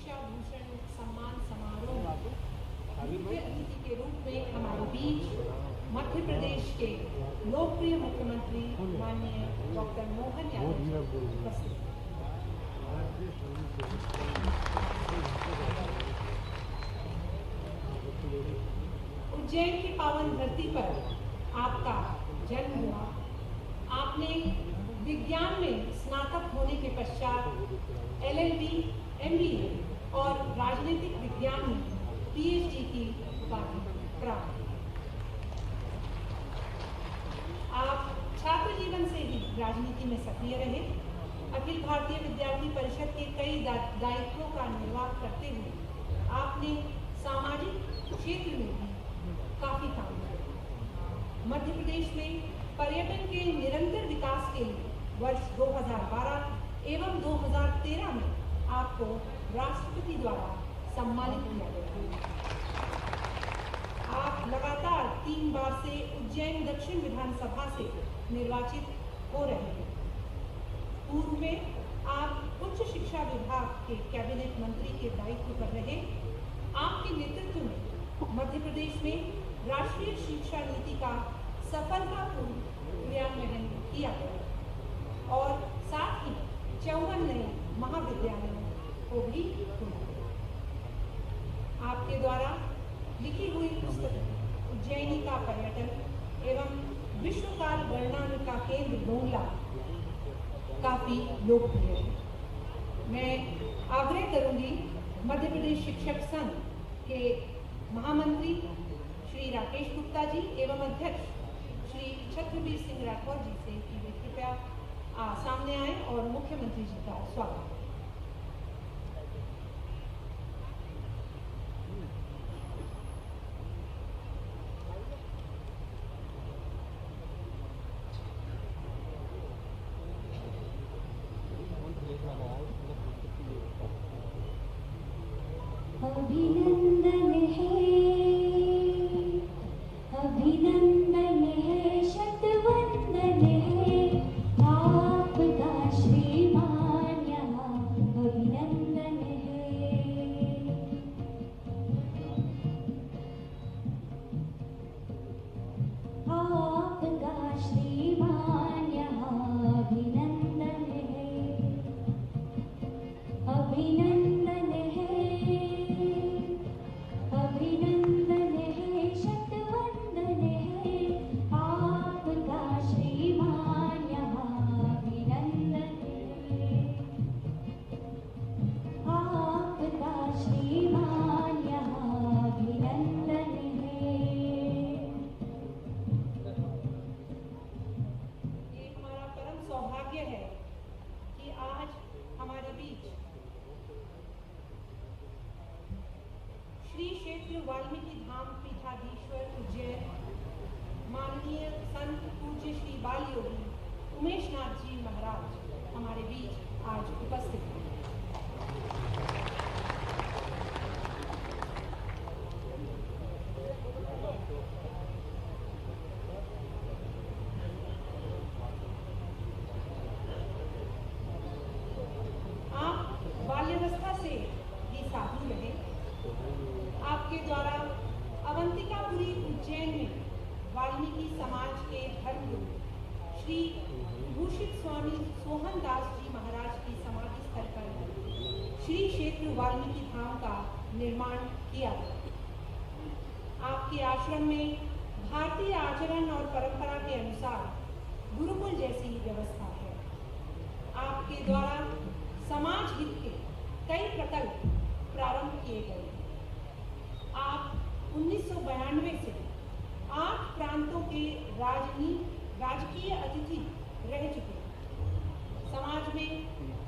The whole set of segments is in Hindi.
शिक्षा भूषण सम्मान समारोह मुख्य अतिथि के रूप में हमारे बीच मध्य प्रदेश के लोकप्रिय मुख्यमंत्री माननीय डॉक्टर मोहन यादव उपस्थित। उज्जैन की पावन धरती पर आपका जन्म हुआ। आपने विज्ञान में स्नातक होने के पश्चात LLB, MBA और राजनीतिक विज्ञान में PhD की उपाधि प्राप्त। आप छात्र जीवन से ही राजनीति में सक्रिय रहे। अखिल भारतीय विद्यार्थी परिषद के कई दायित्वों का निर्वाह करते हुए आपने सामाजिक क्षेत्र में भी काफी काम किया। मध्य प्रदेश में पर्यटन के निरंतर विकास के लिए वर्ष 2012 एवं 2013 में आपको राष्ट्रपति द्वारा सम्मानित किया गया। आप लगातार 3 बार से उज्जैन दक्षिण विधानसभा से निर्वाचित हो रहे हैं। पूर्व में आप उच्च शिक्षा विभाग के कैबिनेट मंत्री के दायित्व पर रहे। आपके नेतृत्व में मध्य प्रदेश में राष्ट्रीय शिक्षा नीति का सफलतापूर्ण क्रियान्वयन किया गया और साथ ही 54 नए महाविद्यालयों को भी खोला गया। आपके द्वारा लिखी हुई पुस्तक उज्जैनी का पर्यटन एवं विश्वकाल गणना का केंद्र डोंगला काफी लोकप्रिय है। मैं आग्रह करूंगी मध्य प्रदेश शिक्षक संघ के महामंत्री श्री राकेश गुप्ता जी एवं अध्यक्ष श्री छत्रवीर सिंह राठौर जी से कि वे कृपया सामने आए और मुख्यमंत्री जी का स्वागत। अभिनंदन है, अभिनंदन है, शतवंदन है आपका श्रीमान यहाँ अभिनंदन है। आपका श्रीमान यहाँ अभिनंदन है, अभिनंदन है, अभिनंदन है, शतवंदन है आपका श्रीमान यहाँ अभिनंदन है, आपका श्रीमान यहाँ अभिनंदन है। ये हमारा परम सौभाग्य है कि आज हमारे बीच श्री क्षेत्र वाल्मीकि धाम पीठाधीश्वर उज्जैन माननीय संत पूज्य श्री बाल योगी उमेश नाथ जी महाराज हमारे बीच आज उपस्थित हैं। आप बाल्यावस्था से ही साधु रहे। आपके द्वारा अवंतिकापुरी उज्जैन में वाल्मीकि समाज के धर्मगुरु श्री भूषित स्वामी सोहन दास जी महाराज की समाधि स्थल पर श्री क्षेत्र वाल्मीकि धाम का निर्माण किया गया। आपके आश्रम में भारतीय आचरण और परंपरा के अनुसार गुरुकुल जैसी व्यवस्था है। आपके द्वारा समाज हित के कई प्रकल्प प्रारंभ किए गए। आप 1992 से 8 प्रांतों के राजकीय अतिथि रह चुके हैं। समाज में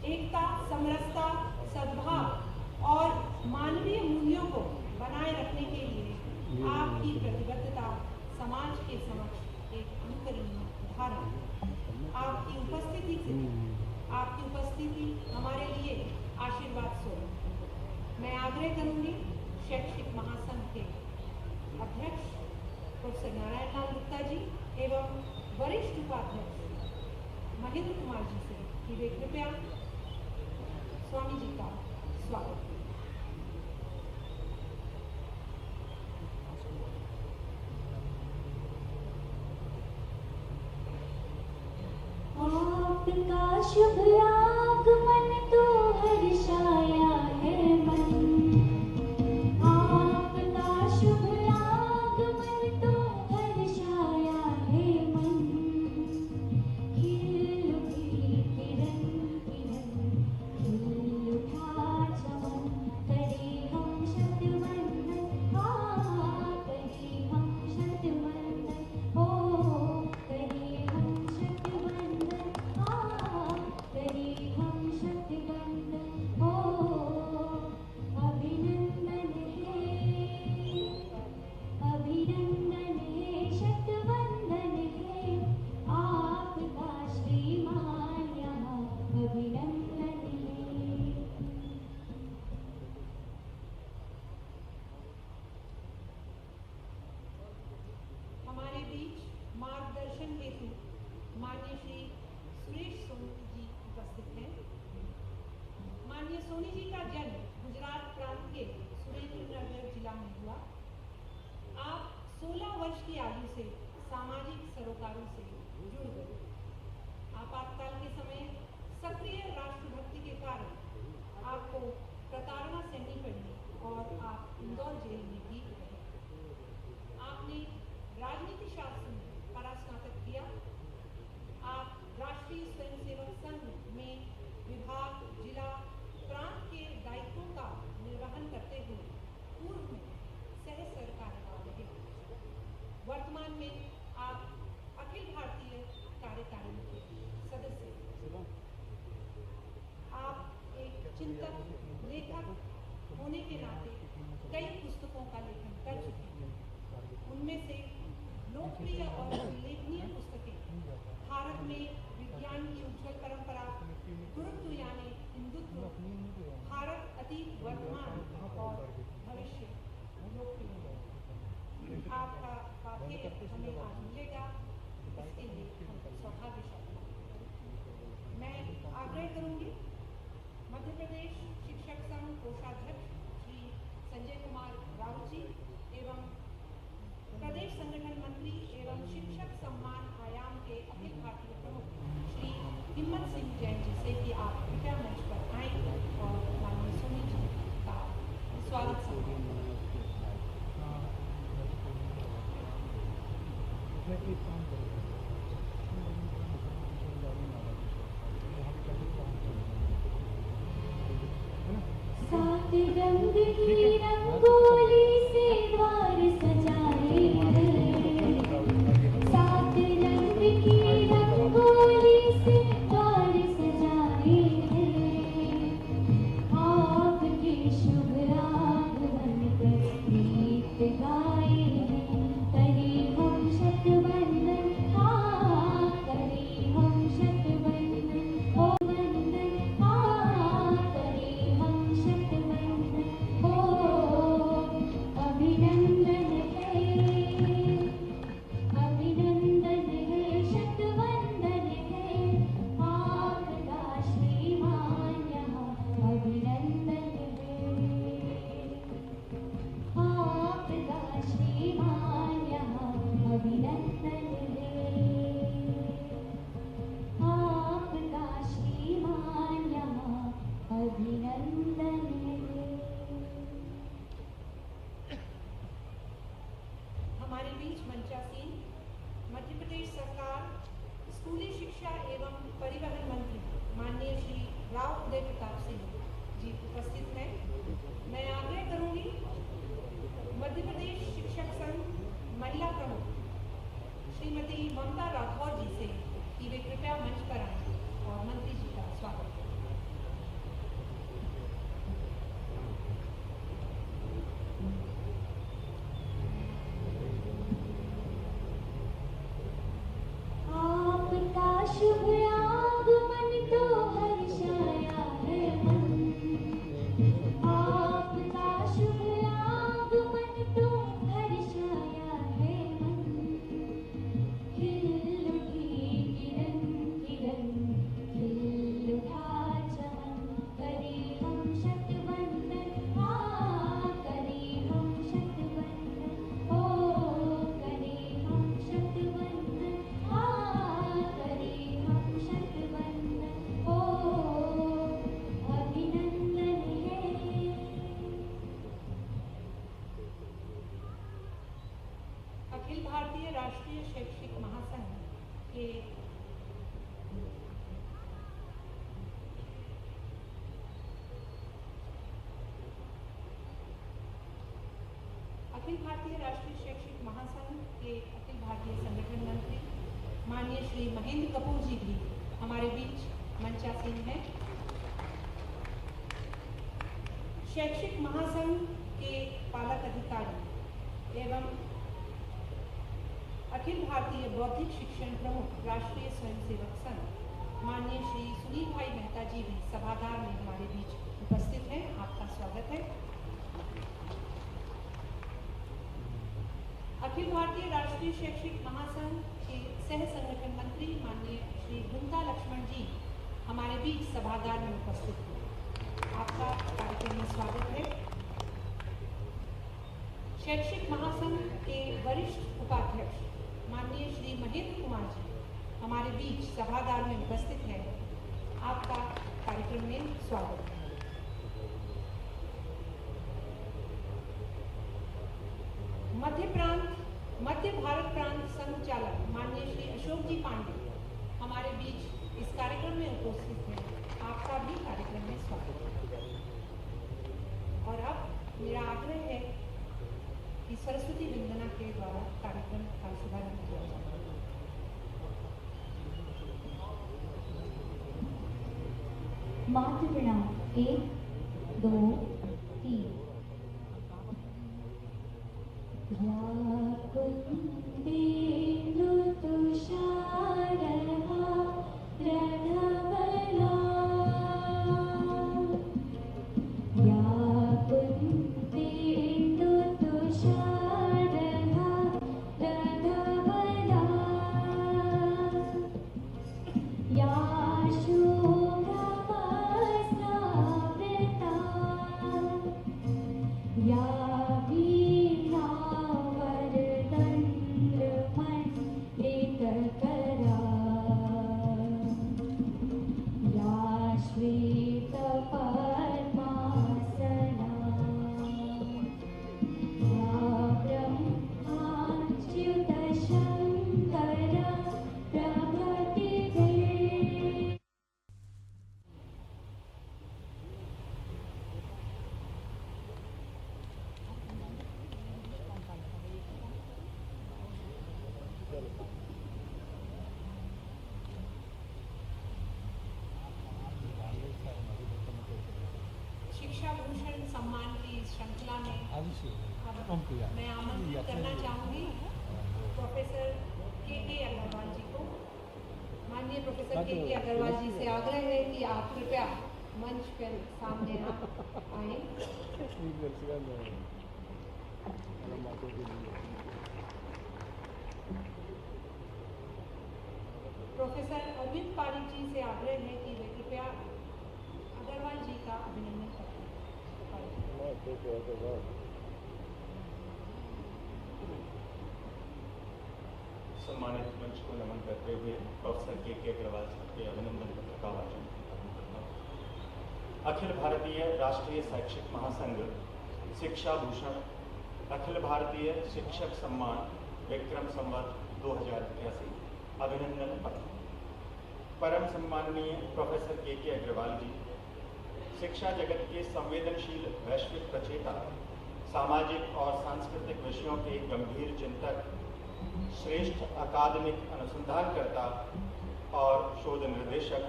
एकता, समरसता, सद्भाव और मानवीय मूल्यों को बनाए रखने के लिए आपकी प्रतिबद्धता समाज के समक्ष एक अनुकरणीय उदाहरण है। आपकी उपस्थिति हमारे लिए आशीर्वाद स्वरूप। मैं आग्रह करूंगी शैक्षिक महासंघ के अध्यक्ष प्रोफेसर नारायण लाल गुप्ता जी एवं वरिष्ठ उपाध्यक्ष महेंद्र कुमार जी से कि वे कृपया स्वामी जी का स्वागत करें। आपका शुभ आगमन तो हर्षाया है मन। आपका शुभ आगमन तो हर्षाया है मन। खिल उठी किरण किरण, खिल उठा चमन, करे हम शतवंदन, करे हम शतवंदन, करे हम शतवंदन, करे हम शतवंदन। अभिनंदन है शतवंदन है, आपका श्रीमान यहाँ अभिनंदन है। हमारे बीच मार्गदर्शन हेतु माननीय श्री सुरेश सोनी जी उपस्थित हैं। माननीय सोनी जी का जन्म गुजरात प्रांत के सुरेंद्रनगर जिला में हुआ। आप 16 वर्ष की आयु से सामाजिक सरोकारों से जुड़ गए। आपातकाल के समय सक्रिय राष्ट्रभक्ति के कारण आपको प्रताड़ना सहनी पड़ी और आप इंदौर जेल में भी रहे। आपने राजनीति शास्त्र में परास्नातक किया। आप राष्ट्रीय स्वयंसेवक संघ में विभाग, जिला, प्रांत के दायित्वों का निर्वहन करते हुए पूर्व में सह सरकार्यवाह रहे। वर्तमान में आप अखिल भारतीय कार्यकारिणी के सदस्य हैं। आप एक चिंतक, लेखक होने के नाते कई पुस्तकों का लेखन कर चुके हैं। उनमें से लोकप्रिय और उल्लेखनीय पुस्तकें भारत में विज्ञान की उज्ज्वल परंपरा, गुरुत्व यानी हिंदुत्व, भारत अतीत, वर्तमान और भविष्य लोकप्रिय है। आपका वाक़ई हमें आज मिलेगा, इसके लिए हम सौभाग्यशाली हैं। मैं आग्रह करूंगी मध्य प्रदेश शिक्षक संघ कोषाध्यक्ष श्री संजय कुमार राउत जी एवं प्रदेश संगठन मंत्री एवं शिक्षक सम्मान आयाम के अखिल भारतीय प्रमुख श्री हिम्मत सिंह जैन जी से कि आप कृपया मंच पर आएं और माननीय सोनी जी का स्वागत करें। सात रंग की रंगोली से द्वार सजाए हैं। सात रंग की रंगोली से द्वार सजाए हैं। आपके शुभ आगमन पर गीत गाए हैं। करे हम शतवंदन, करे हम शतवंदन, वंदन, करे हम शतवंदन। अभिनंदन है शतवंदन है, आपका श्रीमान यहाँ अभिनंदन है। आपका श्रीमान यहाँ अभिनंदन है। आपका श्रीमान यहाँ अभिनंदन है। हमारे बीच मंचासीन मध्य प्रदेश सरकार स्कूली शिक्षा एवं परिवहन मंत्री माननीय श्री राव उदय प्रताप सिंह जी उपस्थित हैं। मैं आग्रह करूंगी मध्य प्रदेश शिक्षक संघ महिला प्रमुख श्रीमती ममता राठौर जी से कि वे कृपया मंच पर आएं और मंत्री जी का स्वागत करें। अखिल भारतीय राष्ट्रीय शैक्षिक महासंघ के अखिल भारतीय संगठन मंत्री माननीय श्री महेंद्र कपूर जी भी हमारे बीच मंचासीन हैं। शैक्षिक महासंघ के पालक अधिकारी एवं अखिल भारतीय बौद्धिक शिक्षण प्रमुख राष्ट्रीय स्वयंसेवक संघ माननीय श्री सुनील भाई मेहता जी भी सभागार में हमारे बीच उपस्थित हैं। आपका स्वागत है। अखिल भारतीय राष्ट्रीय शैक्षिक महासंघ के सह संगठन मंत्री माननीय श्री गुंता लक्ष्मण जी हमारे बीच सभागार में उपस्थित हैं। आपका कार्यक्रम में स्वागत है। शैक्षिक महासंघ के वरिष्ठ उपाध्यक्ष माननीय श्री महेंद्र कुमार जी हमारे बीच सभागार में उपस्थित हैं। आपका कार्यक्रम में स्वागत है। मध्य भारत प्रांत संघ चालक माननीय श्री अशोक जी पांडे हमारे बीच इस कार्यक्रम में उपस्थित हैं। आपका भी कार्यक्रम में स्वागत है। और अब मेरा आग्रह है कि सरस्वती वंदना के द्वारा कार्यक्रम का शुभारंभ किया जाए। मातृ प्रणाम 1 2 3। शिक्षा भूषण सम्मान की श्रृंखला में मैं आमंत्रित करना चाहूंगी प्रोफेसर के अग्रवाल जी को। माननीय प्रोफेसर के अग्रवाल जी से आग्रह है कि आप कृपया मंच पर सामने आए। प्रोफेसर अरविंद पारिक जी से आग्रह है कि वे कृपया अग्रवाल जी का अभिनंदन करें। सम्मानित मंच को नमन करते हुए प्रोफेसर के अग्रवाल साहब के अभिनंदन पत्र का वाचन करता हूँ। अखिल भारतीय राष्ट्रीय शैक्षिक महासंघ शिक्षा भूषण अखिल भारतीय शिक्षक सम्मान विक्रम संवत 2081 अभिनंदन पत्र। परम सम्माननीय प्रोफेसर के अग्रवाल जी शिक्षा जगत के संवेदनशील वैश्विक प्रचेता, सामाजिक और सांस्कृतिक विषयों के गंभीर चिंतक, श्रेष्ठ अकादमिक अनुसंधानकर्ता और शोध निर्देशक,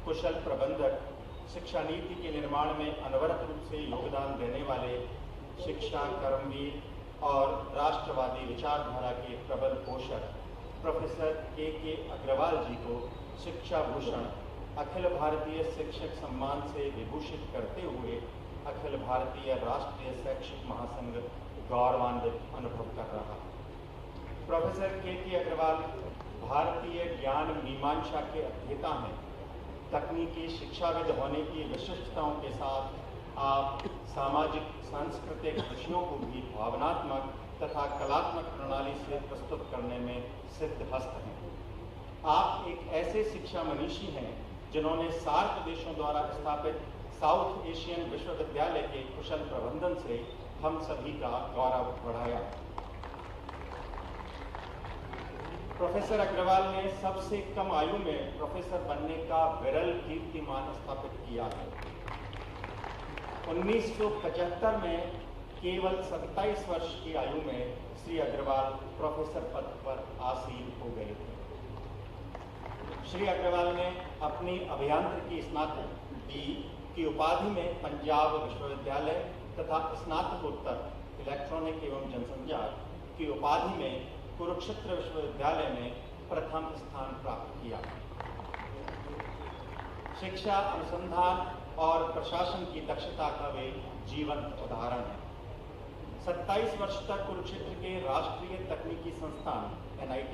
कुशल प्रबंधक, शिक्षा नीति के निर्माण में अनवरत रूप से योगदान देने वाले, शिक्षा कर्मवीर और राष्ट्रवादी विचारधारा के प्रबल पोषक प्रोफेसर के अग्रवाल जी को शिक्षा भूषण अखिल भारतीय शिक्षक सम्मान से विभूषित करते हुए अखिल भारतीय राष्ट्रीय शैक्षिक महासंघ गौरवान्वित अनुभव कर रहा है। प्रोफेसर के अग्रवाल भारतीय ज्ञान मीमांसा के अध्येता हैं। तकनीकी शिक्षाविद होने की विशिष्टताओं के साथ आप सामाजिक सांस्कृतिक विषयों को भी भावनात्मक तथा कलात्मक प्रणाली से प्रस्तुत करने में सिद्धहस्त हैं। आप एक ऐसे शिक्षा मनीषी हैं जिन्होंने सार्क देशों द्वारा स्थापित साउथ एशियन विश्वविद्यालय के कुशल प्रबंधन से हम सभी का गौरव बढ़ाया। प्रोफेसर अग्रवाल ने सबसे कम आयु में प्रोफेसर बनने का विरल कीर्तिमान स्थापित किया है। 1975 में केवल 27 वर्ष की आयु में श्री अग्रवाल प्रोफेसर पद पर आसीन हो गए थे। श्री अग्रवाल ने अपनी अभियांत्रिकी स्नातक डी की उपाधि में पंजाब विश्वविद्यालय तथा स्नातकोत्तर इलेक्ट्रॉनिक एवं जनसंचार की उपाधि में कुरुक्षेत्र विश्वविद्यालय में प्रथम स्थान प्राप्त किया। शिक्षा, अनुसंधान और प्रशासन की दक्षता का वे जीवंत उदाहरण है। 27 वर्ष तक कुरुक्षेत्र के राष्ट्रीय तकनीकी संस्थान NIT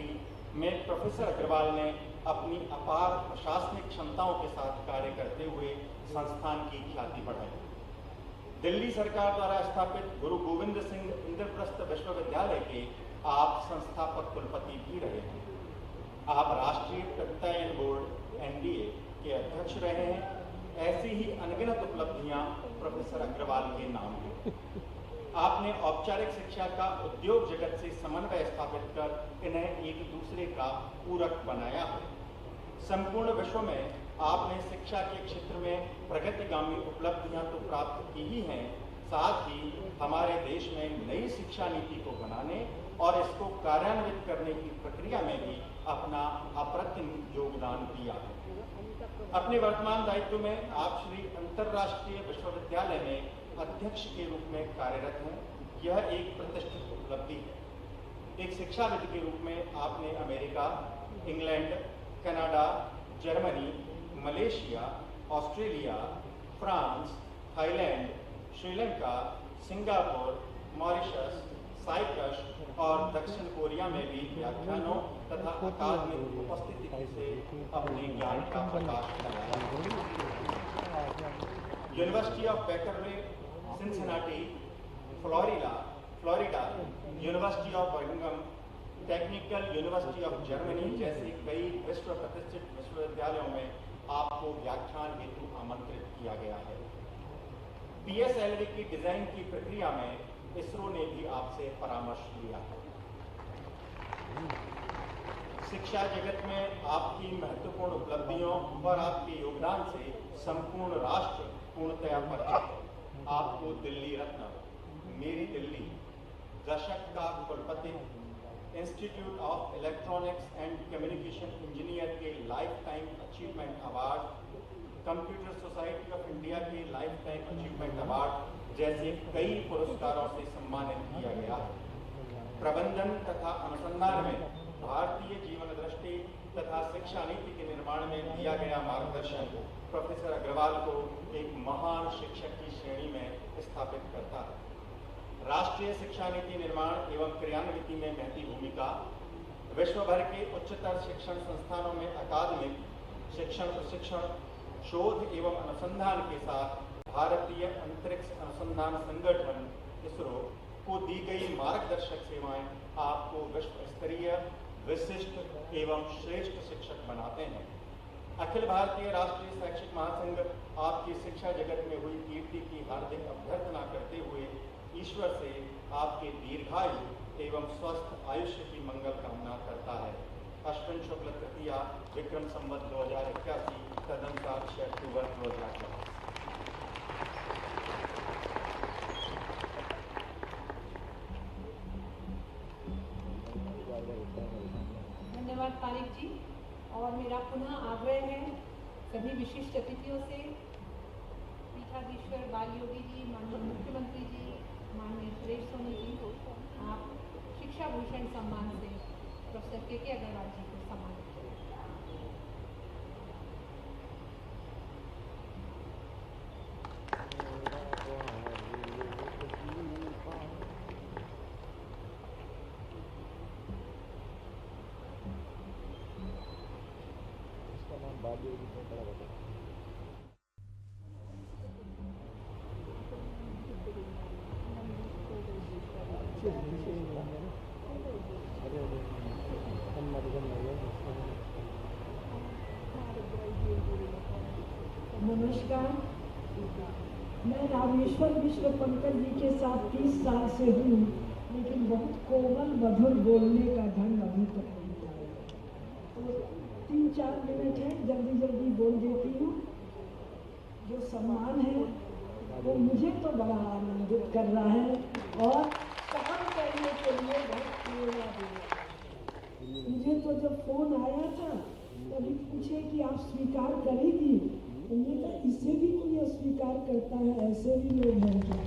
में प्रोफेसर अग्रवाल ने अपनी अपार प्रशासनिक क्षमताओं के साथ कार्य करते हुए संस्थान की ख्याति बढ़ाई। दिल्ली सरकार द्वारा स्थापित गुरु गोविंद सिंह इंद्रप्रस्थ विश्वविद्यालय के आप संस्थापक कुलपति भी रहे हैं। आप राष्ट्रीय प्रत्यायन बोर्ड NDA के अध्यक्ष रहे हैं। ऐसी ही अनगिनत उपलब्धियां प्रोफेसर अग्रवाल के नाम हैं। आपने औपचारिक शिक्षा का उद्योग जगत से समन्वय स्थापित कर इन्हें एक दूसरे का पूरक बनाया है। संपूर्ण विश्व में आपने शिक्षा के क्षेत्र में प्रगतिगामी उपलब्धियां तो प्राप्त की ही हैं, साथ ही हमारे देश में नई शिक्षा नीति को बनाने और इसको कार्यान्वित करने की प्रक्रिया में भी अपना अप्रतिम योगदान दिया है। अपने वर्तमान दायित्व में आप श्री अंतर्राष्ट्रीय विश्वविद्यालय में अध्यक्ष के रूप में कार्यरत हैं। यह एक प्रतिष्ठित उपलब्धि है। एक शिक्षाविद के रूप में आपने America, England, Canada, Germany, Malaysia, Australia, France, Thailand, Sri Lanka, Singapore, Mauritius, Cyprus और दक्षिण कोरिया में भी व्याख्यानों तथा अकादमिक उपस्थिति से अपने ज्ञान का प्रकाश डाला। University of Berkeley, Cincinnati, Florida, university of Birmingham, technical university of Germany जैसे कई विश्व प्रतिष्ठित विश्वविद्यालयों में आपको व्याख्यान हेतु आमंत्रित किया गया है। PSLV की डिजाइन की प्रक्रिया में इसरो ने भी आपसे परामर्श लिया है। शिक्षा जगत में आपकी महत्वपूर्ण उपलब्धियों और आपके योगदान से संपूर्ण राष्ट्र पूर्णतया परिचित है। आपको दिल्ली रत्न, मेरी दिल्ली, दशक का कुलपति, institute of electronics and communication engineer के life time achievement award, computer society of India के लाइफ टाइम अचीवमेंट अवार्ड जैसे कई पुरस्कारों से सम्मानित किया गया है। प्रबंधन तथा अनुसंधान में भारतीय जीवन दृष्टि तथा शिक्षा नीति के निर्माण में दिया गया मार्गदर्शन प्रोफेसर अग्रवाल को एक महान शिक्षक की श्रेणी में स्थापित करता है। राष्ट्रीय शिक्षा नीति निर्माण एवं क्रियान्विति में महती भूमिका, विश्व भर के उच्चतर शिक्षण संस्थानों में अकादमिक शिक्षण, प्रशिक्षण, शोध एवं अनुसंधान के साथ भारतीय अंतरिक्ष अनुसंधान संगठन इसरो को दी गई मार्गदर्शक सेवाएं आपको विश्व स्तरीय, विशिष्ट एवं श्रेष्ठ शिक्षक बनाते हैं। अखिल भारतीय राष्ट्रीय शैक्षिक महासंघ आपकी शिक्षा जगत में हुई कीर्ति की हार्दिक अभ्यर्थना करते हुए ईश्वर से आपके दीर्घायु एवं स्वस्थ आयुष्य की मंगल कामना करता है। अश्विन शुक्ल तृतीया, विक्रम संवत 2081, तदनुसार 6 अक्टूबर 2024। धन्यवाद तारिक जी। और मेरा पुनः आग्रह है सभी विशिष्ट अतिथियों से, पीठाधीश्वर बाल योगी जी, माननीय मुख्यमंत्री जी, माननीय सुरेश सोनी जी, आप शिक्षा भूषण सम्मान से प्रोफेसर KK अग्रवाल जी को सम्मानित करें। नमस्कार, मैं रामेश्वर विश्व पंकज जी के साथ 30 साल से हूँ, लेकिन बहुत कोमल मधुर बोलने का ढंग अभी तक नहीं आया। तो 3-4 मिनट है, जल्दी जल्दी बोल देती हूँ। जो सम्मान है वो मुझे तो बड़ा आनंदित कर रहा है और काम करने के लिए बहुत प्रेरणा दे रहा है। मुझे तो जब फोन आया था तभी पूछे कि आप स्वीकार करेगी, हमने कहा इससे भी कोई अस्वीकार करता है, ऐसे भी लोग हैं क्या।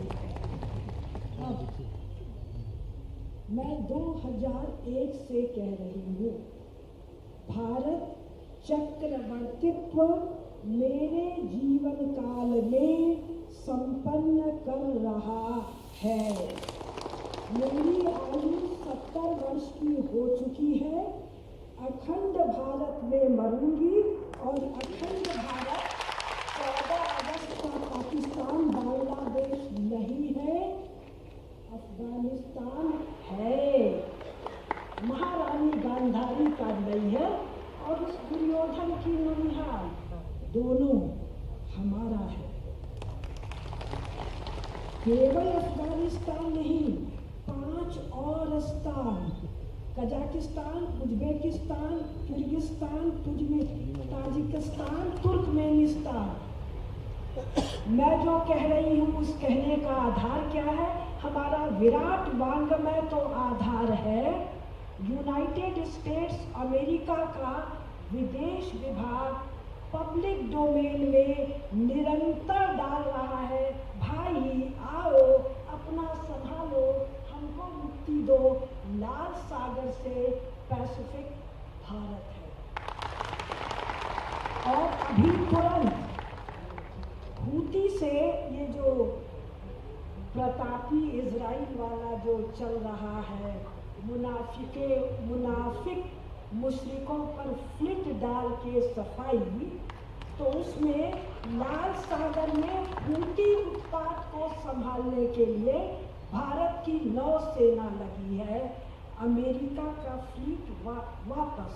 अब मैं 2001 से कह रही हूँ, भारत चक्रवर्तित्व मेरे जीवन काल में संपन्न कर रहा है। मेरी आयु 70 वर्ष की हो चुकी है। अखंड भारत में मरूंगी और अखंड भारत 14 अगस्त का पाकिस्तान बांग्लादेश नहीं है, अफगानिस्तान है। महारानी गांधारी का नहीं है और उस दुर्योधन की ननिहाल दोनों हमारा है। केवल अफगानिस्तान नहीं, 5 और स्थान, Kazakhstan, Uzbekistan, Kyrgyzstan, Tajikistan, Turkmenistan. मैं जो कह रही हूँ उस कहने का आधार क्या है? हमारा विराट वांग्मय तो आधार है। यूनाइटेड स्टेट्स अमेरिका का विदेश विभाग पब्लिक डोमेन में निरंतर डाल रहा है, भाई आओ अपना संभालो, हमको मुक्ति दो, लाल सागर से पैसिफिक भारत है। और अभी तुरंत हूती से ये जो प्रतापी इजराइल वाला जो चल रहा है, मुनाफिक मुशरिकों पर फ्लिट डाल के सफाई, तो उसमें लाल सागर में हूती उत्पात को संभालने के लिए भारत की नौसेना लगी है। अमेरिका का फ्लीट वापस।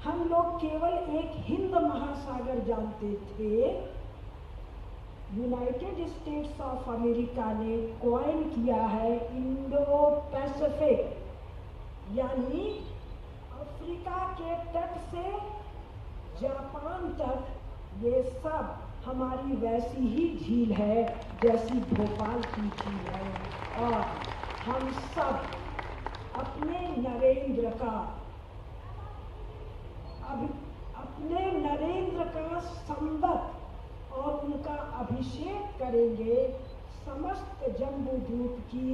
हम लोग केवल एक हिंद महासागर जानते थे। यूनाइटेड स्टेट्स ऑफ अमेरिका ने कॉइन किया है इंडो पैसिफिक, यानी अफ्रीका के तट से जापान तक ये सब हमारी वैसी ही झील है जैसी भोपाल की झील है। और हम सब अपने नरेंद्र का संवत और उनका अभिषेक करेंगे समस्त जम्बूद्वीप की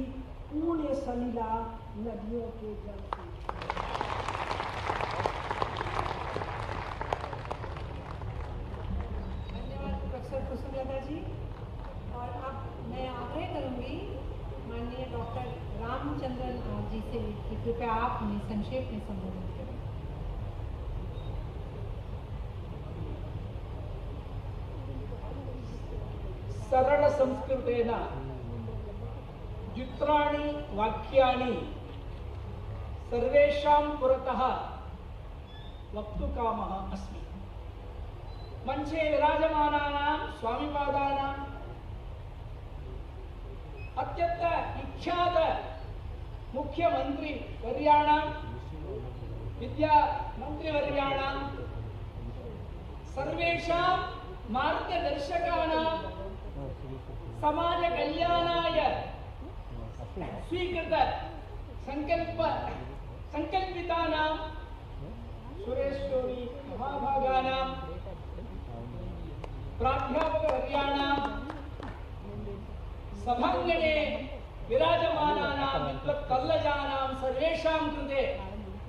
पुण्य सलिला नदियों के जल से। कुसुमलता जी। और अब मैं आग्रह करूंगी माननीय डॉक्टर रामचंद्रन जी से कि कृपया आप हमें संक्षेप में संबोधित करें। सरल संस्कृतेन द्युत्राणि वाक्यानि सर्वेषां पुरतः वक्तुकामः अस्मि। मंचे विराजमानानां स्वामिपादानां अत्यंत विख्यात मुख्यमंत्री वर्याणां, विद्या मंत्री वर्याणां, सर्वेषां मार्गदर्शकानां, समाज कल्याणाय स्वीकृत संकल्पितानां सुरेश्वरी महाभागानां, प्राध्यापक वर्याणां, सभांगणे विराजमानानां विद्वत् कल्लजानां सर्वेषां कृते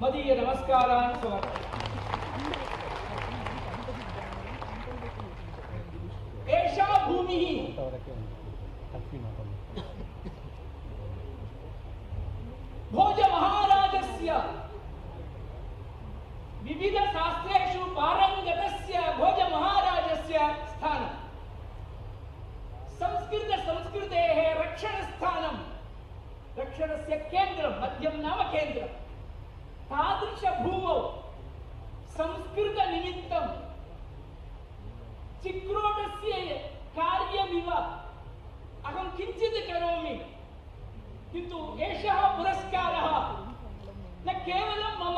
मदीय नमस्कारान् समर्पयामि। एषा भूमिः भोज महाराजस्य विविध शास्त्रेषु पारंगतस्य भोज महाराजस्य स्थानं, संस्कृतेः रक्षणस्थानं, रक्षणस्य केन्द्रं, मध्यं नाम केन्द्रं। तादृश भूमौ संस्कृतनिमित्तं चिक्रोटस्य कार्यमिव अहं किञ्चित् करोमि, किन्तु एषः पुरस्कारः न केवलं मम,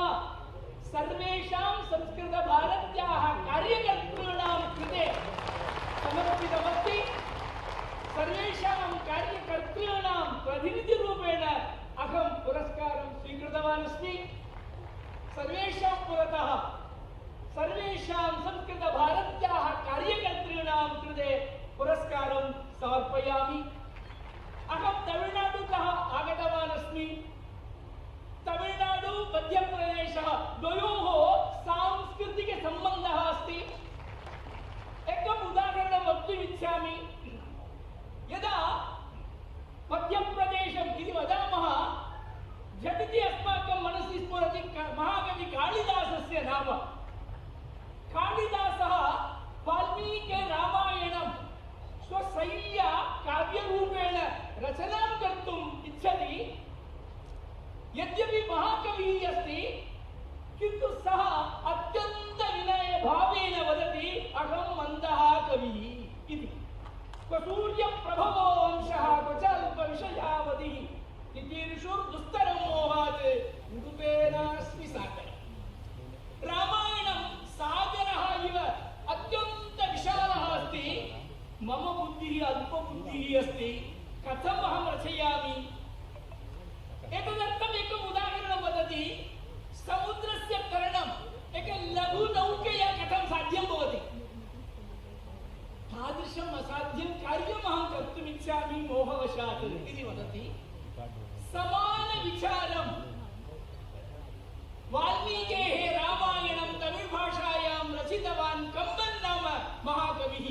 सर्वेषां संस्कृतभारत्याः कार्यकर्तॄणां कृते समर्पितमस्ति। सर्वेषां कार्यकर्तॄणां प्रतिनिधिरूपेण अहं पुरस्कारं स्वीकृतवान् अस्मि। सर्वेषां पुरतः सर्वेषां संस्कृतभारत्याः कार्यकर्तॄणां कृते पुरस्कारं समर्पयामि। अहं तमिळ्नाडुतः आगतवान् अस्मि। तमिळ्नाडु मध्यप्रदेशः द्वयोः सांस्कृतिकसम्बन्धः अस्ति। एकम् उदाहरणं वक्तुमिच्छामि। यदा मध्यप्रदेशम् इति वदामः झटिति अस्माकं मनसि स्फुरति महाकवि कालिदासस्य नाम। कालिदासः वाल्मीकिरामायणं स्वशैल्या काव्यरूपेण रचनां कर्तुम् इच्छति। यद्यपि महाकविः अस्ति किन्तु सः अत्यन्तविनयभावेन वदति अहं मन्दः कविः इति। क्व सूर्यप्रभवो वंशः क्व च अल्पविषयावधिः इतीर्षुर्दुस्तरं मोहात् निरुपेणास्मि सागरः। रामायणं सागरः इव अत्यन्तविशालः अस्ति। मम बुद्धिः अल्पबुद्धिः अस्ति। कथम् अहं रचयामि? एतदर्थम् एकम् उदाहरणं वदति। समुद्रस्य तरणम् एक लघुनौकया कथं साध्यं भवति, तादृशम् असाध्यं कार्यम् अहं कर्तुम् इच्छामि मोहवशात् इति वदति। समानविचारं वाल्मीकेः रामायणं तमिळ्भाषायां रचितवान् कम्बन् नाम महाकविः।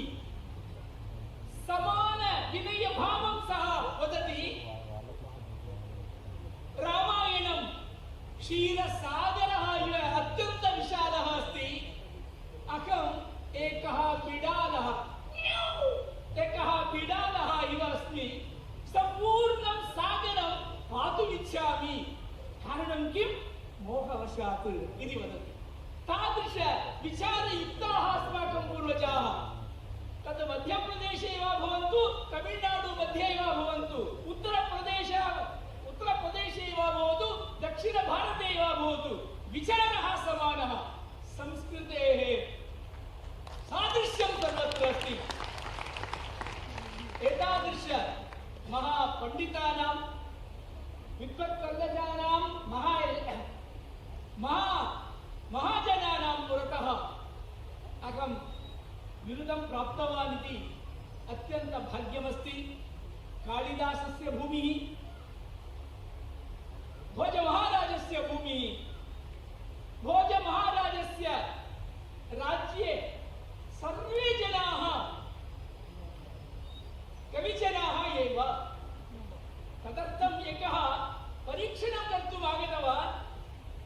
समान विनयभावं सः वदति। रामायणं क्षीरसागरः इव अत्यन्तविशालः अस्ति। अहम् एकः बिडालः इव अस्मि। सम्पूर्णं सागरं पातुमिच्छामि। कारणं किं? मोहवशात् इति वदति। तादृश विचारयुक्ताः अस्माकं पूर्वजाः। तद् मध्यप्रदेशे वा भवन्तु, तमिळ्नाडु मध्ये वा भवन्तु, उत्तरप्रदेशे वा भवतु, दक्षिणभारते वा भवतु, विचारः समानः। संस्कृतेः सादृश्यं सर्वत्र अस्ति। एतादृश महापण्डितानां विद्वत्वर्गजानां महाजनानां पुरतः अहं विरुदं प्राप्तवान् इति अत्यन्तभाग्यमस्ति। कालिदासस्य भूमिः, भोजमहाराजस्य भूमिः। भोजमहाराजस्य राज्ये सर्वे जनाः कविजनाः एव। तदर्थम् एकः परीक्षणं कर्तुम् आगतवान्।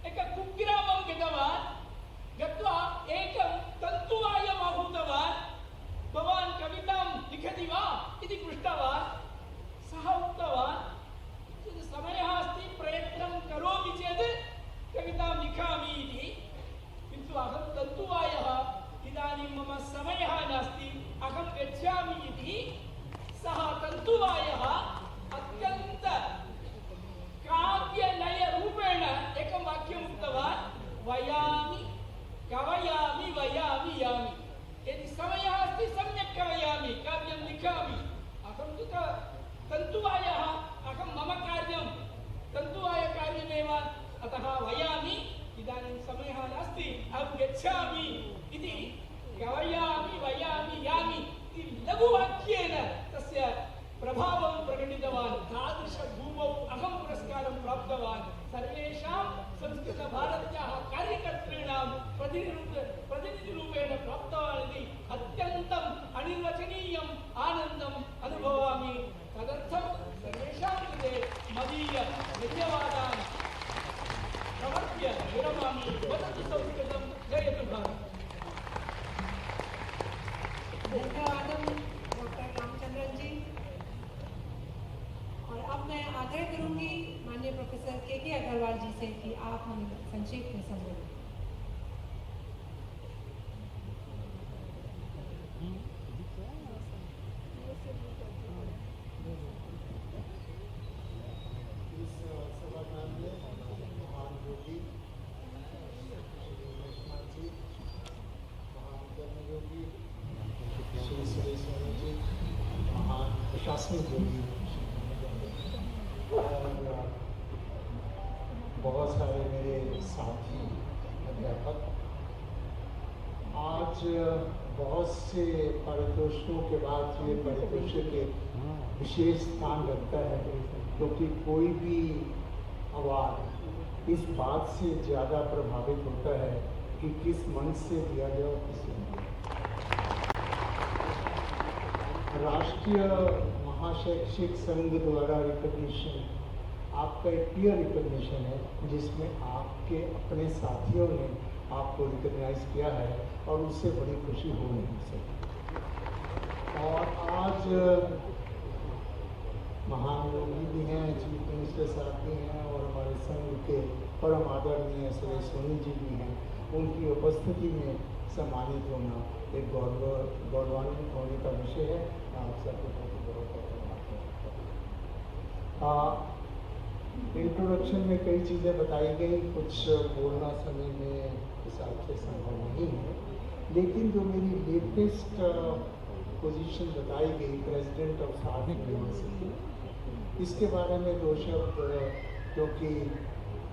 एकः कुग्रामं गतवान्। गत्वा एकं तन्तुवायम् आहूतवान्। भवान् कवितां लिखति वा इति पृष्टवान्। सः उक्तवान्, समयः अस्ति, प्रयत्नं करोमि चेत् कवितां लिखामि इति। किन्तु अहं तन्तुवायः, इदानीं मम समयः नास्ति, अहं गच्छामि इति सः तन्तुवायः अत्यन्त काव्यलयरूपेण एकं वाक्यम् उक्तवान्, वयामि कवयामि वयामि यामि। यदि समयः अस्ति सम्यक् कवयामि, काव्यं लिखामि। अहं तु तन्तुवायः, अहं मम कार्यं तन्तुवायकार्यमेव, अतः वयामि, इदानीं समयः नास्ति, अहं गच्छामि इति कवयामि वयामि यामि इति लघुवाक्येन तस्य प्रभावं प्रकटितवान्। तादृशभूमौ अहं पुरस्कारं प्राप्तवान्। सर्वेषां संस्कृतभारत्याः कार्यकर्तॄणां प्रतिनिधिरूपेण प्राप्तवान् इति अत्यन्तम् अनिर्वचनीयम् आनन्दम् अनुभवामि। तदर्थं सर्वेषां कृते मदीय धन्यवादान् समर्प्य विरमामि। वदतु संस्कृतं, जयतु भारतम्। धन्यवादं डॉक्टर रामचंद्रन जी। और अब मैं आग्रह करूंगी माननीय प्रोफेसर के अग्रवाल जी से कि आप हमें संक्षेप में संबोधित। और बहुत सारे मेरे साथी अध्यापक, आज बहुत से पारितोषिकों के बाद ये पारितोषिक एक विशेष स्थान रखता है, क्योंकि कोई भी अवार्ड इस बात से ज़्यादा प्रभावित होता है कि किस मंच से दिया गया और किस नहीं। राष्ट्रीय महाशैक्षिक संघ द्वारा रिकॉग्निशन आपका एक पीयर रिकॉग्निशन है, जिसमें आपके अपने साथियों ने आपको रिकॉग्नाइज किया है और उससे बड़ी खुशी हो नहीं सकती। और आज महान योगी भी हैं, चीफ मिनिस्टर साहब भी हैं और हमारे संघ के परम आदरणीय सुरेश सोनी जी भी हैं। उनकी उपस्थिति में सम्मानित होना एक गौरवान्वित होने का विषय है। आप सबके प्रति बहुत इंट्रोडक्शन में कई चीज़ें बताई गई, कुछ बोलना समय में हिसाब से संभव नहीं है, लेकिन जो मेरी लेटेस्ट पोजीशन बताई गई, प्रेसिडेंट ऑफ सार्क यूनिवर्सिटी, इसके बारे में दो शब्द, क्योंकि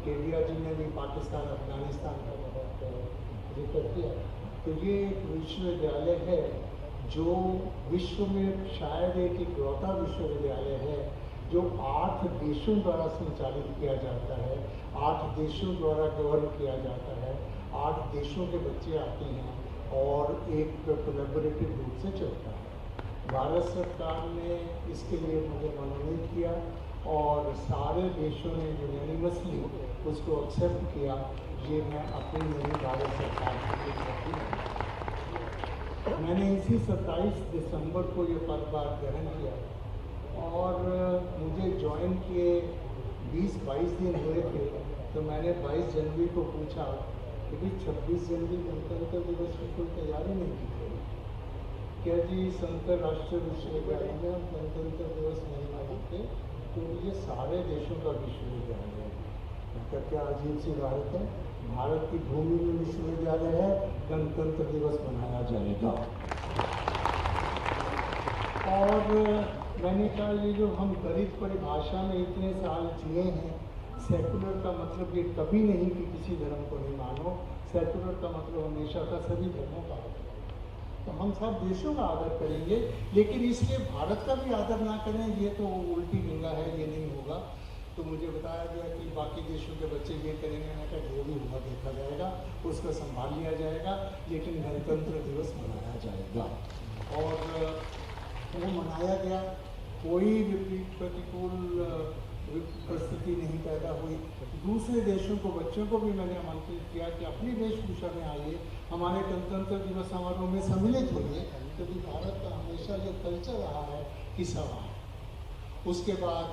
केडिया जी ने भी पाकिस्तान अफगानिस्तान का बहुत जिक्र किया, तो ये एक विश्वविद्यालय है जो विश्व में शायद एक इकलौता विश्वविद्यालय है जो 8 देशों द्वारा संचालित किया जाता है, 8 देशों द्वारा गवर्न किया जाता है, 8 देशों के बच्चे आते हैं और एक कोलैबोरेटिव रूप से चलता है। भारत सरकार ने इसके लिए मुझे मनोनीत किया और सारे देशों ने यूनानिमसली उसको एक्सेप्ट किया। ये मैं अपनी नई भारत सरकार के लिए मैंने इसी 27 दिसंबर को ये पदभार ग्रहण किया और मुझे ज्वाइन किए 20-22 दिन हुए थे, तो मैंने 22 जनवरी को पूछा कि 26 जनवरी गणतंत्र दिवस की कोई तैयारी नहीं की थी क्या जी? संकर राष्ट्रीय विश्वविद्यालय में हम गणतंत्र दिवस नहीं मनाते, तो ये सारे देशों का विश्वविद्यालय है। मतलब क्या अजीब सी बात है, भारत की भूमि में विश्वविद्यालय है, गणतंत्र दिवस मनाया जाएगा। और मैंने कहा ये जो हम गरीब परिभाषा में इतने साल जिए हैं, सेकुलर का मतलब ये कभी नहीं कि किसी धर्म को नहीं मानो, सेकुलर का मतलब हमेशा था सभी धर्मों का आदर। तो हम सब देशों का आदर करेंगे, लेकिन इसलिए भारत का भी आदर ना करें, ये तो उल्टी निंदा है, ये नहीं होगा। तो मुझे बताया गया कि बाकी देशों के बच्चे ये करेंगे, मैंने कहा जो भी होगा देखा जाएगा, उसको संभाल लिया जाएगा, लेकिन गणतंत्र दिवस मनाया जाएगा। और वो मनाया गया, कोई विपरीत प्रतिकूल परिस्थिति नहीं पैदा हुई। दूसरे देशों को, बच्चों को भी मैंने आमंत्रित किया कि अपनी वेशभूषा में आइए, हमारे गणतंत्र दिवस समारोह में सम्मिलित होइए, क्योंकि भारत का हमेशा जो कल्चर रहा है कि सभा। उसके बाद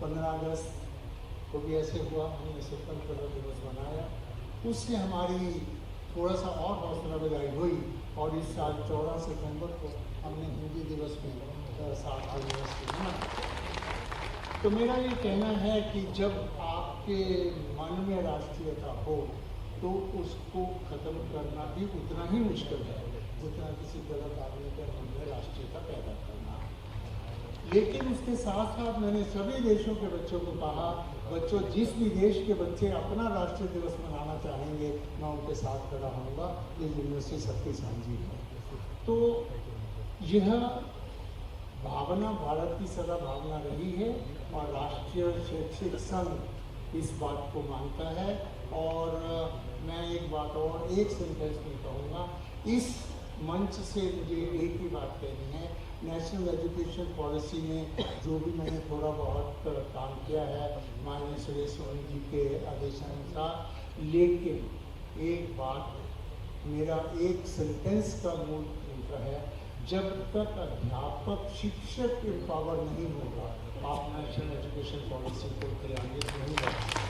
15 अगस्त को भी ऐसे हुआ, हमने स्वतंत्रता दिवस मनाया, उससे हमारी थोड़ा सा और हौसला अफजाई हुई और इस साल 14 सितंबर को हमने हिंदी दिवस में 7 यूनिवर्सिटी मनाया। तो मेरा ये कहना है कि जब आपके मन में राष्ट्रीयता हो तो उसको ख़त्म करना भी उतना ही मुश्किल है जितना किसी गलत आदमी के मन में राष्ट्रीयता पैदा करना। लेकिन उसके साथ साथ मैंने सभी देशों के बच्चों को कहा, बच्चों जिस भी देश के बच्चे अपना राष्ट्रीय दिवस मनाना चाहेंगे मैं उनके साथ खड़ा होऊंगा। ये यूनिवर्सिटी सबकी साझी है। तो यह भावना भारत की सदा भावना रही है और राष्ट्रीय शैक्षिक संघ इस बात को मानता है। और मैं एक बात और एक सेंटेंस में कहूँगा, इस मंच से मुझे एक ही बात कहनी है, नेशनल एजुकेशन पॉलिसी में जो भी मैंने थोड़ा बहुत काम किया है माननीय सुरेश सोनी जी के आदेशानुसार, लेकिन एक बात, मेरा एक सेंटेंस का मूल तरीका है, जब तक अध्यापक शिक्षक एम्पावर नहीं होगा आप नेशनल एजुकेशन पॉलिसी को क्रियान्वित नहीं कर सकते।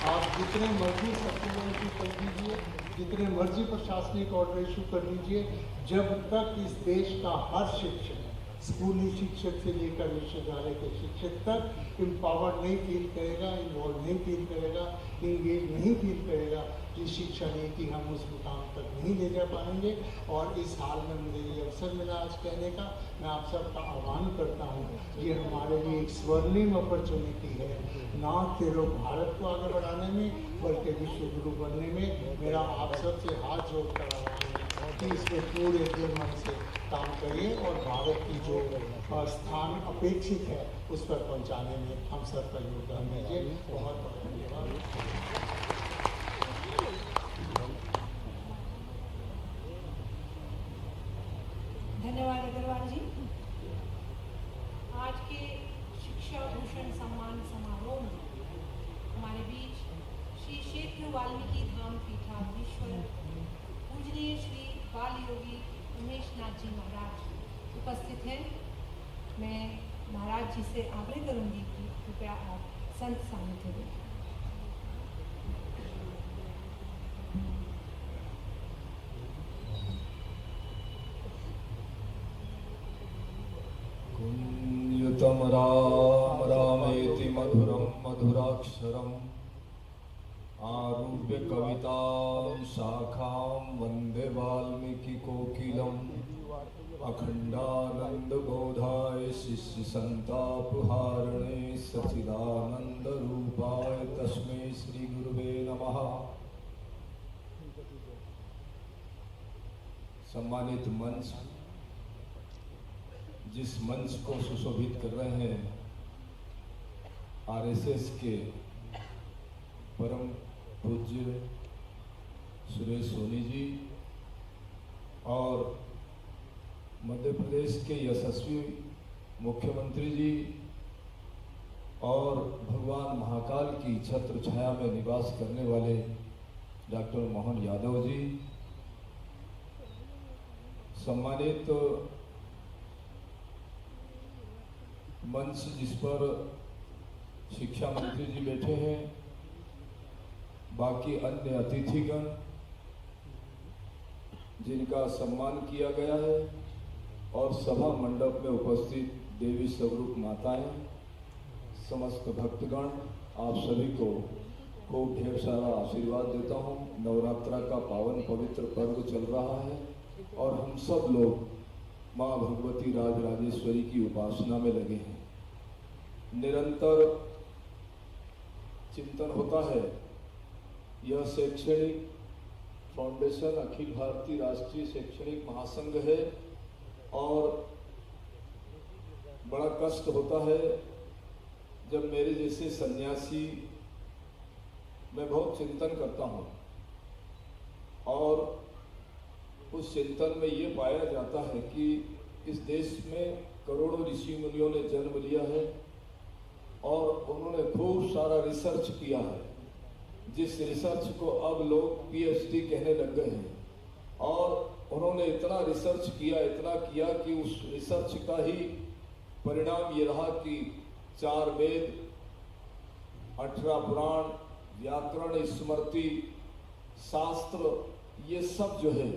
आप जितने मर्जी सप्लीमेंट्री कर दीजिए, जितने मर्जी प्रशासनिक ऑर्डर इशू कर लीजिए, जब तक इस देश का हर शिक्षक, स्कूली शिक्षक से लेकर विश्वविद्यालय के शिक्षक तक एम्पावर नहीं फील करेगा, इन्वॉल्व नहीं फील करेगा, इंगेज नहीं फील करेगा, कि शिक्षा नीति हम उस मुकाम तक नहीं ले जा पाएंगे। और इस हाल में मुझे ये अवसर मिला आज कहने का मैं आप सबका आह्वान करता हूँ, ये हमारे लिए एक स्वर्णिम अपॉर्चुनिटी है, ना केवल भारत को आगे बढ़ाने में बल्कि विश्व गुरु बनने में। मेरा आप सबसे हाथ जोड़कर आह्वान है कि इसमें पूरे दिल मन से काम करिए और भारत की जो स्थान अपेक्षित है उस पर पहुँचाने में हम सबका योगदान दीजिए। बहुत बहुत धन्यवाद। धन्यवाद अग्रवाल जी। आज के शिक्षा भूषण सम्मान समारोह में हमारे बीच श्री क्षेत्र वाल्मीकि धाम पीठाधीश्वर पूजनीय श्री बाल योगी उमेश नाथ जी महाराज उपस्थित हैं। मैं महाराज जी से आग्रह करूंगी कि कृपया आप संत सानिध्य दें। पुण्यतम राम रामेति मधुरम मधुराक्षरम आरुह्य कवितां शाखां वंदे वाल्मीकि कोकिलम अखंडानंद बोधाय शिष्य संतापहारणे सच्चिदानंद रूपाय तस्मै श्री गुरुवे नमः। सम्मानित मंच, जिस मंच को सुशोभित कर रहे हैं आरएसएस के परम पूज्य सुरेश सोनी जी और मध्य प्रदेश के यशस्वी मुख्यमंत्री जी और भगवान महाकाल की छत्र छाया में निवास करने वाले डॉक्टर मोहन यादव जी, सम्मानित मंच जिस पर शिक्षा मंत्री जी बैठे हैं, बाकी अन्य अतिथिगण जिनका सम्मान किया गया है और सभा मंडप में उपस्थित देवी स्वरूप माताएं, समस्त भक्तगण, आप सभी को खूब ढेर सारा आशीर्वाद देता हूँ। नवरात्रा का पावन पवित्र पर्व चल रहा है और हम सब लोग माँ भगवती राजराजेश्वरी की उपासना में लगे हैं। निरंतर चिंतन होता है। यह शैक्षणिक फाउंडेशन अखिल भारतीय राष्ट्रीय शैक्षणिक महासंघ है और बड़ा कष्ट होता है जब मेरे जैसे सन्यासी, मैं बहुत चिंतन करता हूँ और उस चिंतन में ये पाया जाता है कि इस देश में करोड़ों ऋषि मुनियों ने जन्म लिया है और उन्होंने खूब सारा रिसर्च किया है, जिस रिसर्च को अब लोग पीएचडी कहने लग गए हैं। और उन्होंने इतना रिसर्च किया, इतना किया कि उस रिसर्च का ही परिणाम ये रहा कि 4 वेद, 18 पुराण, व्याकरण, स्मृति, शास्त्र, ये सब जो है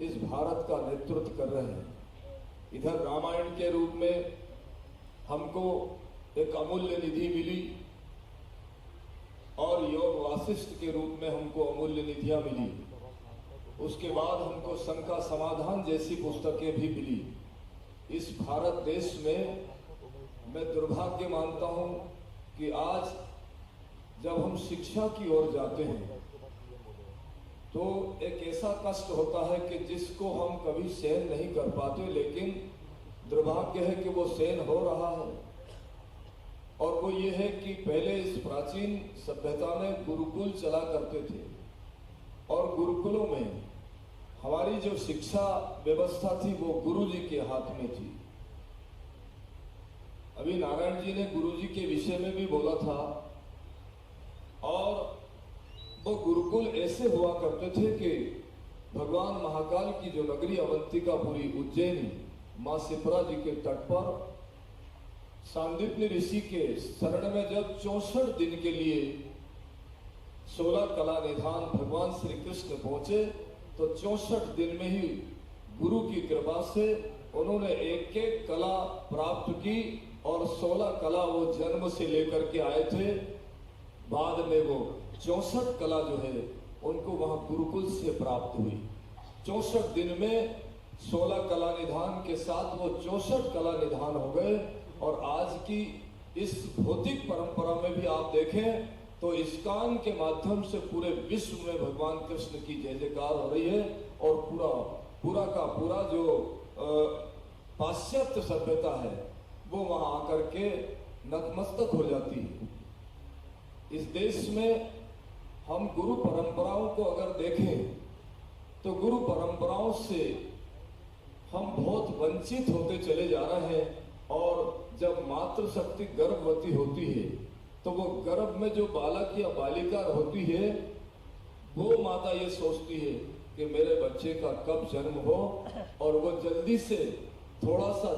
इस भारत का नेतृत्व कर रहे हैं। इधर रामायण के रूप में हमको एक अमूल्य निधि मिली और योग वासिष्ठ के रूप में हमको अमूल्य निधियां मिली। उसके बाद हमको शंका समाधान जैसी पुस्तकें भी मिली। इस भारत देश में मैं दुर्भाग्य मानता हूं कि आज जब हम शिक्षा की ओर जाते हैं तो एक ऐसा कष्ट होता है कि जिसको हम कभी सहन नहीं कर पाते, लेकिन दुर्भाग्य है कि वो सहन हो रहा है। और वो ये है कि पहले इस प्राचीन सभ्यता में गुरुकुल चला करते थे और गुरुकुलों में हमारी जो शिक्षा व्यवस्था थी वो गुरुजी के हाथ में थी। अभी नारायण जी ने गुरुजी के विषय में भी बोला था और वो गुरुकुल ऐसे हुआ करते थे कि भगवान महाकाल की जो नगरी अवंतिकापुरी उज्जैनी मां शिप्रा जी के तट पर सांदीपनि ऋषि के शरण में जब 64 दिन के लिए 16 कला निधान भगवान श्री कृष्ण पहुंचे तो 64 दिन में ही गुरु की कृपा से उन्होंने एक एक कला प्राप्त की और 16 कला वो जन्म से लेकर के आए थे। बाद में वो 64 कला जो है उनको वहां गुरुकुल से प्राप्त हुई। 64 दिन में 16 कला निधान के साथ वो 64 कला निधान हो गए। और आज की इस भौतिक परंपरा में भी आप देखें तो इस्कॉन के माध्यम से पूरे विश्व में भगवान कृष्ण की जय जयकार हो रही है। और पूरा का पूरा जो पाश्चात्य सभ्यता है वो वहां आकर के नतमस्तक हो जाती है। इस देश में हम गुरु परंपराओं को अगर देखें तो गुरु परंपराओं से हम बहुत वंचित होते चले जा रहे हैं। और जब मातृशक्ति गर्भवती होती है तो वो गर्भ में जो बालक या बालिका होती है वो माता ये सोचती है कि मेरे बच्चे का कब जन्म हो और वो जल्दी से थोड़ा सा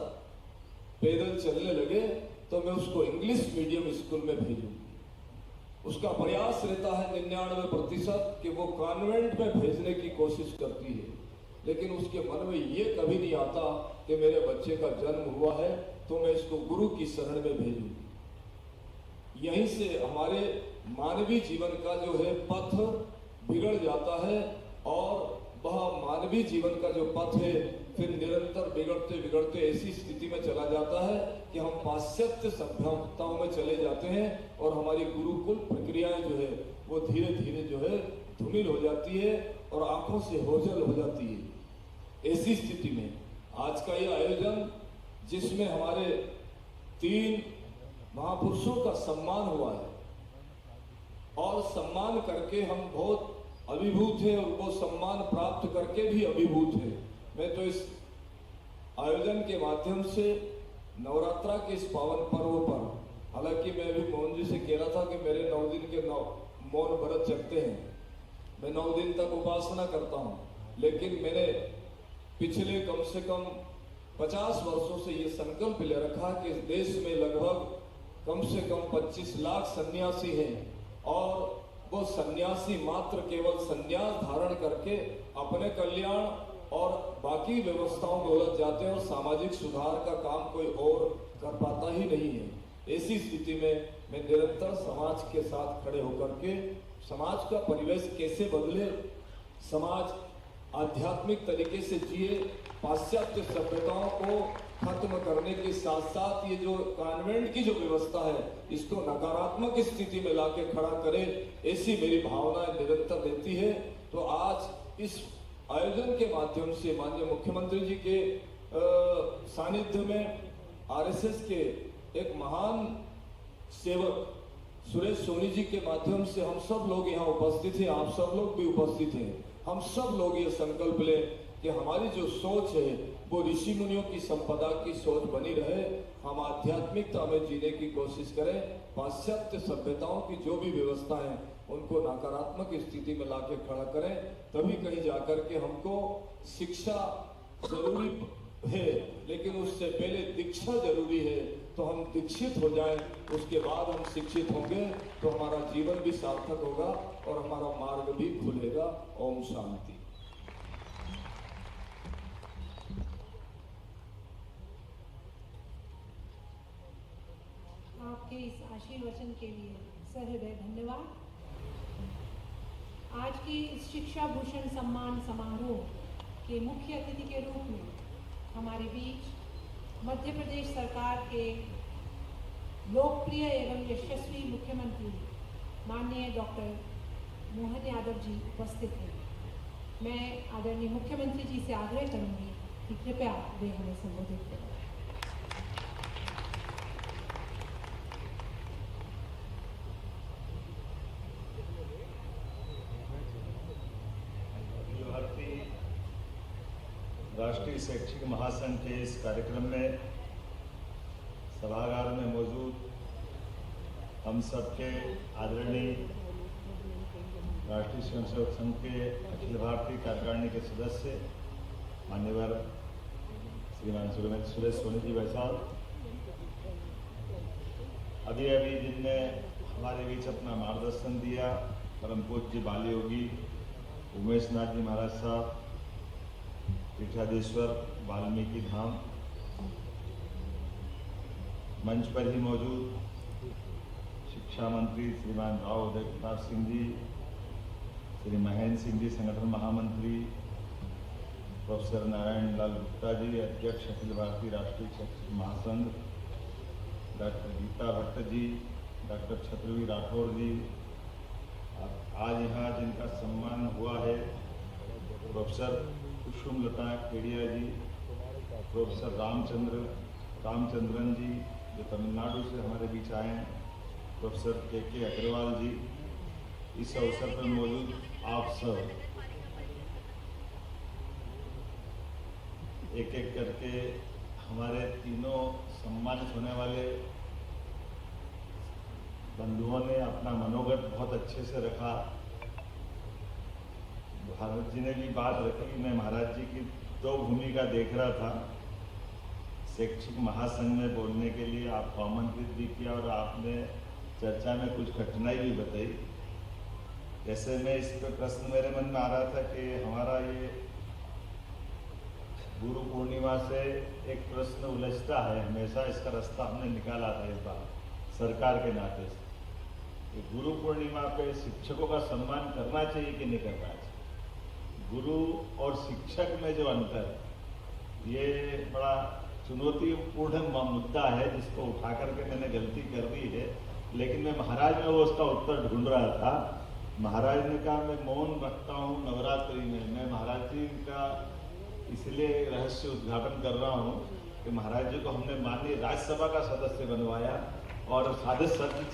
पैदल चलने लगे तो मैं उसको इंग्लिश मीडियम स्कूल में भेजूं। उसका प्रयास रहता है 99% कि वो कॉन्वेंट में भेजने की कोशिश करती है, लेकिन उसके मन में ये कभी नहीं आता कि मेरे बच्चे का जन्म हुआ है तो मैं इसको गुरु की शरण में भेजूं। यहीं से हमारे मानवीय जीवन का जो है पथ बिगड़ जाता है। और वह मानवीय जीवन का जो पथ है फिर निरंतर बिगड़ते बिगड़ते ऐसी स्थिति में चला जाता है कि हम पाश्चात्य सभ्यताओं में चले जाते हैं और हमारी गुरुकुल प्रक्रियाएं जो है वो धीरे धीरे जो है धूमिल हो जाती है और आंखों से ओझल हो जाती है। ऐसी स्थिति में आज का ये आयोजन जिसमें हमारे 3 महापुरुषों का सम्मान हुआ है और सम्मान करके हम बहुत अभिभूत हैं और वो सम्मान प्राप्त करके भी अभिभूत हैं। मैं तो इस आयोजन के माध्यम से नवरात्रा के इस पावन पर्व पर, हालांकि मैं अभी मोहन जी से कह रहा था कि मेरे 9 दिन के मौन व्रत चलते हैं, मैं 9 दिन तक उपासना करता हूँ, लेकिन मैंने पिछले कम से कम 50 वर्षों से ये संकल्प ले रखा कि इस देश में लगभग कम से कम 25 लाख सन्यासी हैं और वो सन्यासी मात्र केवल संन्यास धारण करके अपने कल्याण और बाकी व्यवस्थाओं में उलझ जाते हैं और सामाजिक सुधार का काम कोई और कर पाता ही नहीं है। ऐसी स्थिति में मैं निरंतर समाज के साथ खड़े होकर के समाज का परिवेश कैसे बदले, समाज आध्यात्मिक तरीके से जिए, पाश्चात्य सभ्यताओं को खत्म करने के साथ साथ ये जो कॉन्वेंट की जो व्यवस्था है इसको नकारात्मक स्थिति में लाके खड़ा करे, ऐसी मेरी भावना निरंतर रहती है। तो आज इस आयोजन के माध्यम से माननीय मुख्यमंत्री जी के सानिध्य में आरएसएस के एक महान सेवक सुरेश सोनी जी के माध्यम से हम सब लोग यहाँ उपस्थित हैं, आप सब लोग भी उपस्थित हैं। हम सब लोग ये संकल्प लें कि हमारी जो सोच है वो ऋषि मुनियों की संपदा की सोच बनी रहे, हम आध्यात्मिकता में जीने की कोशिश करें, पाश्चात्य सभ्यताओं की जो भी व्यवस्था है उनको नकारात्मक स्थिति में लाके खड़ा करें, तभी कहीं जाकर के हमको शिक्षा जरूरी है, लेकिन उससे पहले दीक्षा जरूरी है। तो हम दीक्षित हो जाएं, उसके बाद हम शिक्षित होंगे तो हमारा जीवन भी सार्थक होगा और हमारा मार्ग भी खुलेगा। ओम शांति। आपके इस आशीर्वचन के लिए सहृदय धन्यवाद। आज की इस शिक्षा भूषण सम्मान समारोह के मुख्य अतिथि के रूप में हमारे बीच मध्य प्रदेश सरकार के लोकप्रिय एवं यशस्वी मुख्यमंत्री माननीय डॉक्टर मोहन यादव जी उपस्थित हैं। मैं आदरणीय मुख्यमंत्री जी से आग्रह करूंगी कि कृपया वे हमें संबोधित करें। राष्ट्रीय शैक्षिक महासंघ के इस कार्यक्रम में सभागार में मौजूद हम सबके आदरणीय राष्ट्रीय स्वयंसेवक संघ के अखिल भारतीय कार्यकारिणी के सदस्य मान्यवर श्रीमान सुरेश सोनी जी भाई साहब, अभी जिनने हमारे बीच अपना मार्गदर्शन दिया परम पूज्य बाली योगी उमेश नाथ जी महाराज साहब, पीठाधीश्वर वाल्मीकि धाम, मंच पर ही मौजूद शिक्षा मंत्री श्रीमान राव उदय प्रताप सिंह जी, श्री महेंद्र सिंह जी संगठन महामंत्री, प्रोफेसर नारायण लाल गुप्ता जी, अध्यक्ष अखिल भारतीय राष्ट्रीय शैक्षिक महासंघ, डॉक्टर गीता भट्ट जी, डॉक्टर छत्रवी राठौर जी, आज यहाँ जिनका सम्मान हुआ है प्रोफेसर कुसुम लता केडिया जी, प्रोफेसर रामचंद्रन जी जो तमिलनाडु से हमारे बीच आए हैं, प्रोफेसर के अग्रवाल जी, इस अवसर पर मौजूद आप सब एक एक करके हमारे तीनों सम्मानित होने वाले बंधुओं ने अपना मनोगत बहुत अच्छे से रखा। भारत जी ने भी बात रखी। मैं महाराज जी की दो भूमिका देख रहा था, शैक्षिक महासंघ में बोलने के लिए आपको आमंत्रित भी किया और आपने चर्चा में कुछ कठिनाई भी बताई। जैसे मैं इस पर प्रश्न मेरे मन में आ रहा था कि हमारा ये गुरु पूर्णिमा से एक प्रश्न उलझता है हमेशा, इसका रास्ता हमने निकाला था इस बार सरकार के नाते से। गुरु पूर्णिमा पे शिक्षकों का सम्मान करना चाहिए कि नहीं करना चाहिए। गुरु और शिक्षक में जो अंतर है ये बड़ा चुनौतीपूर्ण मुद्दा है जिसको उठा करके मैंने गलती कर दी है, लेकिन मैं महाराज में वो उसका उत्तर ढूंढ रहा था। महाराज ने कहा मैं मौन रखता हूँ नवरात्रि में। मैं महाराज जी का इसलिए रहस्य उद्घाटन कर रहा हूँ कि महाराज जी को हमने माननीय राज्यसभा का सदस्य बनवाया और साधु संत